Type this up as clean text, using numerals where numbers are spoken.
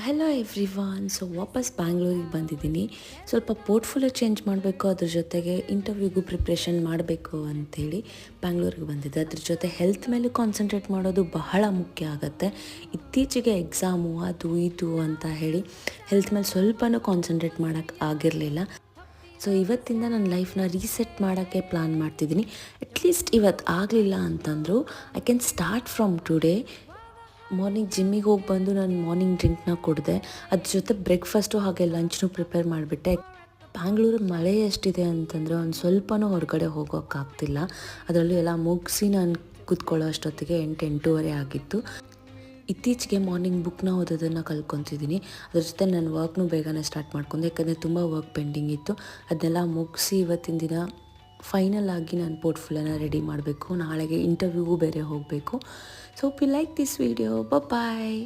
Hello everyone. So ವಾಪಸ್ ಬ್ಯಾಂಗ್ಳೂರಿಗೆ ಬಂದಿದ್ದೀನಿ. ಸ್ವಲ್ಪ ಪೋರ್ಟ್ಫೋಲಿಯೋ ಚೇಂಜ್ ಮಾಡಬೇಕು, ಅದ್ರ ಜೊತೆಗೆ ಇಂಟರ್ವ್ಯೂಗೂ ಪ್ರಿಪ್ರೇಷನ್ ಮಾಡಬೇಕು ಅಂಥೇಳಿ ಬ್ಯಾಂಗ್ಳೂರಿಗೆ ಬಂದಿದ್ದೆ. ಅದ್ರ ಜೊತೆ ಹೆಲ್ತ್ ಮೇಲೂ ಕಾನ್ಸಂಟ್ರೇಟ್ ಮಾಡೋದು ಬಹಳ ಮುಖ್ಯ ಆಗುತ್ತೆ. ಇತ್ತೀಚೆಗೆ ಎಕ್ಸಾಮು ಅದು ಇದು ಅಂತ ಹೇಳಿ ಹೆಲ್ತ್ ಮೇಲೆ ಸ್ವಲ್ಪನೂ ಕಾನ್ಸಂಟ್ರೇಟ್ ಮಾಡೋಕ್ಕೆ ಆಗಿರಲಿಲ್ಲ. ಸೊ ಇವತ್ತಿಂದ ನನ್ನ ಲೈಫ್ನ ರೀಸೆಟ್ ಮಾಡೋಕ್ಕೆ ಪ್ಲ್ಯಾನ್ ಮಾಡ್ತಿದ್ದೀನಿ. ಅಟ್ಲೀಸ್ಟ್ ಇವತ್ತು ಆಗಲಿಲ್ಲ ಅಂತಂದರೂ I can start from today. Morning ಜಿಮ್ಮಿಗೆ ಹೋಗಿ ಬಂದು ನಾನು ಮಾರ್ನಿಂಗ್ ಡ್ರಿಂಕ್ನ ಕುಡಿದೆ. ಅದ್ರ ಜೊತೆ ಬ್ರೇಕ್ಫಾಸ್ಟು ಹಾಗೆ ಲಂಚ್ನೂ ಪ್ರಿಪೇರ್ ಮಾಡಿಬಿಟ್ಟೆ. ಬ್ಯಾಂಗ್ಳೂರು ಮಳೆ ಎಷ್ಟಿದೆ ಅಂತಂದರೆ ಒಂದು ಸ್ವಲ್ಪನೂ ಹೊರಗಡೆ ಹೋಗೋಕ್ಕಾಗ್ತಿಲ್ಲ. ಅದರಲ್ಲೂ ಎಲ್ಲ ಮುಗಿಸಿ ನಾನು ಕೂತ್ಕೊಳ್ಳೋ ಅಷ್ಟೊತ್ತಿಗೆ 8-8:30 ಆಗಿತ್ತು. ಇತ್ತೀಚೆಗೆ ಮಾರ್ನಿಂಗ್ ಬುಕ್ನ ಓದೋದನ್ನು ಕಲ್ತ್ಕೊತಿದ್ದೀನಿ. ಅದ್ರ ಜೊತೆ ನನ್ನ ವರ್ಕ್ನೂ ಬೇಗನೆ ಸ್ಟಾರ್ಟ್ ಮಾಡ್ಕೊಂಡೆ, ಯಾಕಂದರೆ ತುಂಬ ವರ್ಕ್ ಪೆಂಡಿಂಗ್ ಇತ್ತು. ಅದನ್ನೆಲ್ಲ ಮುಗಿಸಿ ಇವತ್ತಿನ ದಿನ ಫೈನಲ್ ಆಗಿ ನಾನು ಪೋರ್ಟ್ಫೋಲಿಯೋನ ರೆಡಿ ಮಾಡಬೇಕು. ನಾಳೆಗೆ ಇಂಟರ್ವ್ಯೂಗೂ ಬೇರೆ ಹೋಗಬೇಕು. So hope you like this video. Bye.